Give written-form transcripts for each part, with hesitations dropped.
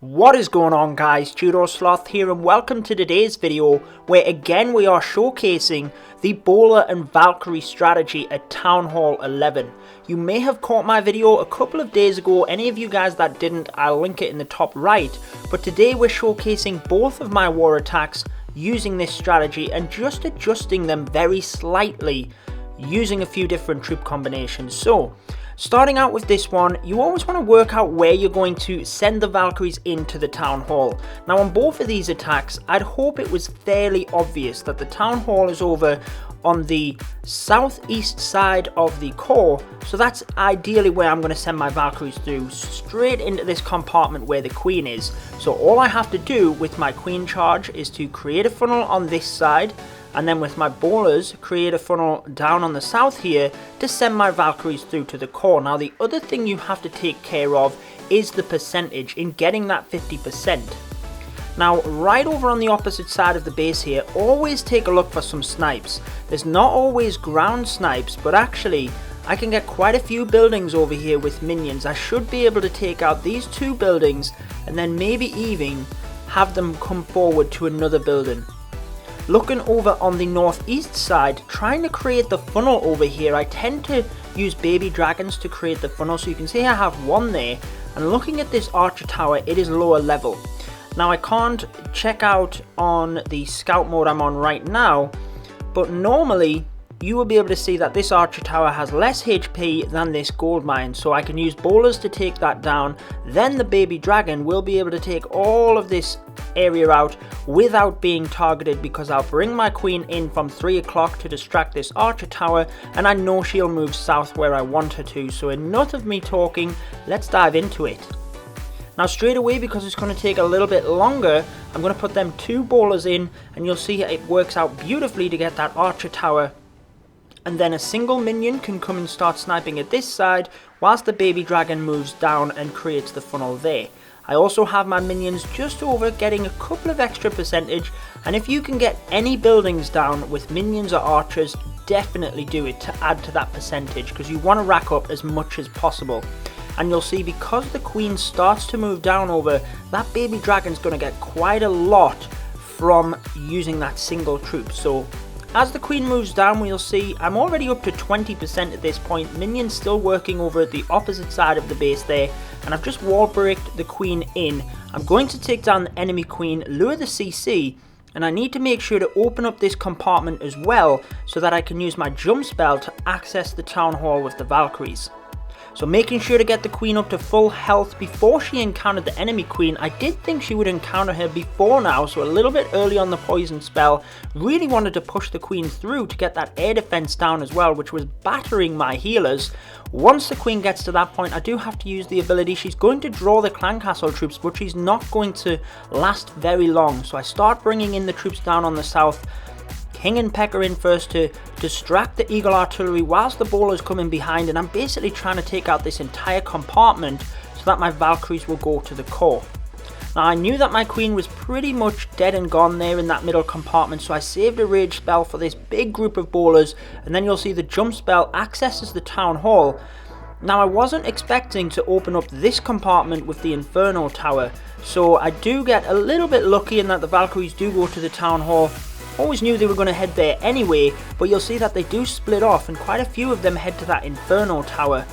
What is going on, guys? Judo Sloth here, and welcome to today's video where again we are showcasing the Bowler and Valkyrie strategy at Town Hall 11. You may have caught my video a couple of days ago. Any of you guys that didn't, I'll link it in the top right. But today we're showcasing both of my war attacks using this strategy and just adjusting them very slightly using a few different troop combinations. So starting out with this one, you always want to work out where you're going to send the Valkyries into the Town Hall. Now on both of these attacks, I'd hope it was fairly obvious that the Town Hall is over on the southeast side of the core, so that's ideally where I'm going to send my Valkyries through, straight into this compartment where the Queen is. So all I have to do with my Queen charge is to create a funnel on this side, and then with my bowlers create a funnel down on the south here to send my Valkyries through to the core. Now the other thing you have to take care of is the percentage in getting that 50%. Now right over on the opposite side of the base here, always take a look for some snipes. There's not always ground snipes, but actually I can get quite a few buildings over here with minions. I should be able to take out these two buildings and then maybe even have them come forward to another building. Looking over on the northeast side, trying to create the funnel over here, I tend to use baby dragons to create the funnel. So you can see I have one there, and looking at this archer tower, it is lower level. Now I can't check out on the scout mode I'm on right now, but normally you will be able to see that this archer tower has less HP than this gold mine, so I can use bowlers to take that down. Then the baby dragon will be able to take all of this area out without being targeted, because I'll bring my queen in from 3 o'clock to distract this archer tower, and I know she'll move south where I want her to. So enough of me talking, let's dive into it. Now straight away, because it's going to take a little bit longer, I'm going to put them two bowlers in, and you'll see it works out beautifully to get that archer tower. And then a single minion can come and start sniping at this side whilst the baby dragon moves down and creates the funnel there. I also have my minions just over, getting a couple of extra percentage, and if you can get any buildings down with minions or archers, definitely do it to add to that percentage, because you want to rack up as much as possible. And you'll see, because the queen starts to move down over, that baby dragon's going to get quite a lot from using that single troop. So as the queen moves down, we'll see I'm already up to 20% at this point. Minions still working over at the opposite side of the base there, and I've just wall breaked the queen in. I'm going to take down the enemy queen, lure the CC, and I need to make sure to open up this compartment as well so that I can use my jump spell to access the town hall with the Valkyries. So making sure to get the queen up to full health before she encountered the enemy queen. I did think she would encounter her before now, so a little bit early on the poison spell. Really wanted to push the queen through to get that air defense down as well, which was battering my healers. Once the queen gets to that point, I do have to use the ability. She's going to draw the clan castle troops, but she's not going to last very long. So I start bringing in the troops down on the south. King and Pecker in first to distract the Eagle artillery whilst the bowlers come in behind, and I'm basically trying to take out this entire compartment so that my Valkyries will go to the core. Now I knew that my queen was pretty much dead and gone there in that middle compartment, so I saved a rage spell for this big group of bowlers, and then you'll see the jump spell accesses the town hall. Now I wasn't expecting to open up this compartment with the Inferno tower, so I do get a little bit lucky in that the Valkyries do go to the town hall. Always knew they were going to head there anyway, but you'll see that they do split off and quite a few of them head to that Inferno tower.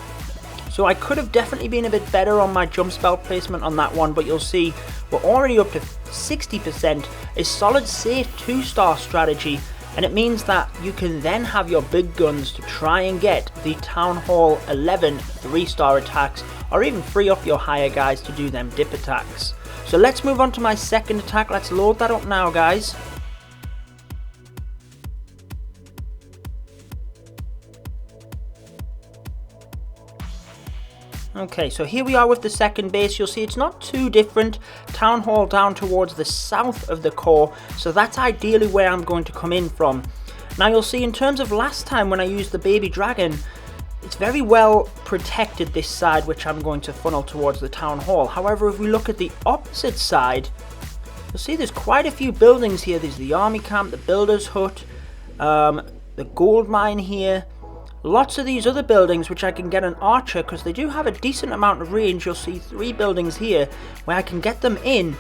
So I could have definitely been a bit better on my jump spell placement on that one, but you'll see we're already up to 60%, a solid safe 2-star strategy, and it means that you can then have your big guns to try and get the Town Hall 11 3-star attacks, or even free up your higher guys to do them dip attacks. So let's move on to my second attack. Let's load that up now, guys. Okay, so here we are with the second base. You'll see it's not too different. Town hall down towards the south of the core, so that's ideally where I'm going to come in from. Now you'll see in terms of last time when I used the baby dragon, it's very well protected this side, which I'm going to funnel towards the town hall. However, if we look at the opposite side, you'll see there's quite a few buildings here. There's the army camp, the builder's hut, the gold mine here. lots of these other buildings which I can get an archer, because they do have a decent amount of range. You'll see 3 buildings here where I can get them in,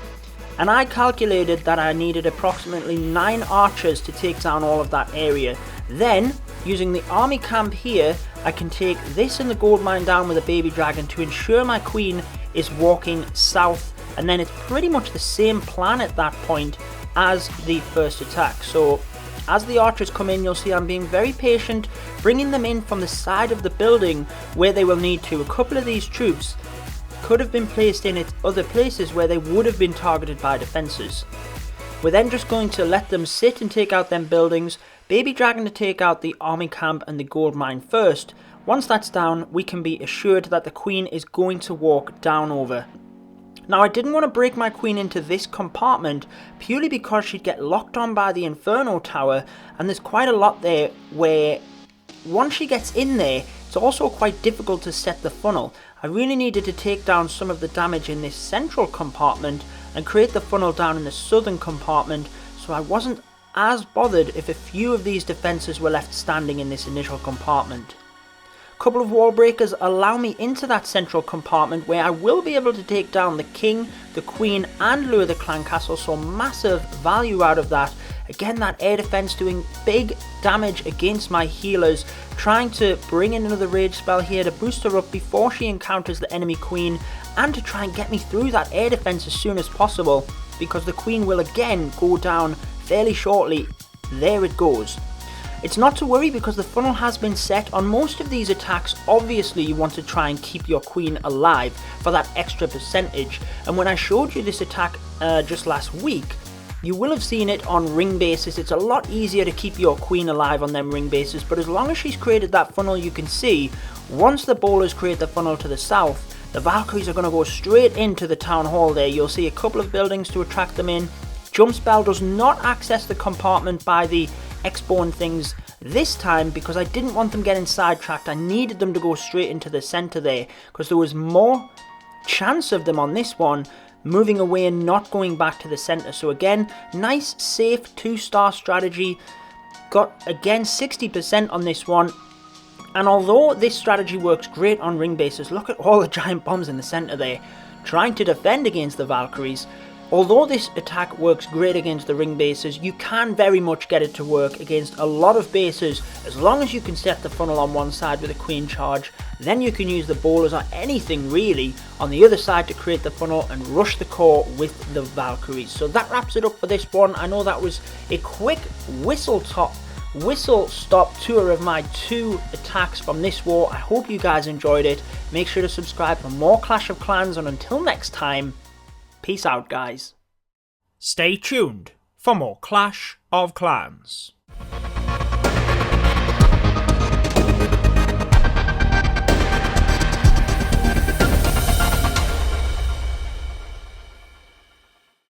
and I calculated that I needed approximately 9 archers to take down all of that area. Then, using the army camp here, I can take this and the gold mine down with a baby dragon to ensure my queen is walking south, and then it's pretty much the same plan at that point as the first attack. So as the archers come in, you'll see I'm being very patient, bringing them in from the side of the building where they will need to. A couple of these troops could have been placed in other places where they would have been targeted by defences. We're then just going to let them sit and take out them buildings, baby dragon to take out the army camp and the gold mine first. Once that's down, we can be assured that the queen is going to walk down over. Now, I didn't want to break my queen into this compartment purely because she'd get locked on by the Inferno Tower, and there's quite a lot there where once she gets in there, it's also quite difficult to set the funnel. I really needed to take down some of the damage in this central compartment and create the funnel down in the southern compartment, so I wasn't as bothered if a few of these defences were left standing in this initial compartment. Couple of wall breakers allow me into that central compartment where I will be able to take down the king, the queen and lure the clan castle, so massive value out of that. Again, that air defense doing big damage against my healers, trying to bring in another rage spell here to boost her up before she encounters the enemy queen, and to try and get me through that air defense as soon as possible, because the queen will again go down fairly shortly. There it goes. It's not to worry because the funnel has been set on most of these attacks. Obviously you want to try and keep your queen alive for that extra percentage, and when I showed you this attack just last week, you will have seen it on ring bases. It's a lot easier to keep your queen alive on them ring bases, but as long as she's created that funnel, you can see once the bowlers create the funnel to the south, the Valkyries are going to go straight into the town hall there. You'll see a couple of buildings to attract them in. Jump spell does not access the compartment by the X-Bone things this time because I didn't want them getting sidetracked. I needed them to go straight into the center there because there was more chance of them on this one moving away and not going back to the center. So again, nice safe 2-star strategy. Got again 60% on this one, and although this strategy works great on ring bases, look at all the giant bombs in the center there trying to defend against the Valkyries. Although this attack works great against the ring bases, you can very much get it to work against a lot of bases as long as you can set the funnel on one side with a queen charge. Then you can use the bowlers or anything really on the other side to create the funnel and rush the core with the Valkyries. So that wraps it up for this one. I know that was a quick whistle stop tour of my 2 attacks from this war. I hope you guys enjoyed it. Make sure to subscribe for more Clash of Clans, and until next time, peace out, guys. Stay tuned for more Clash of Clans.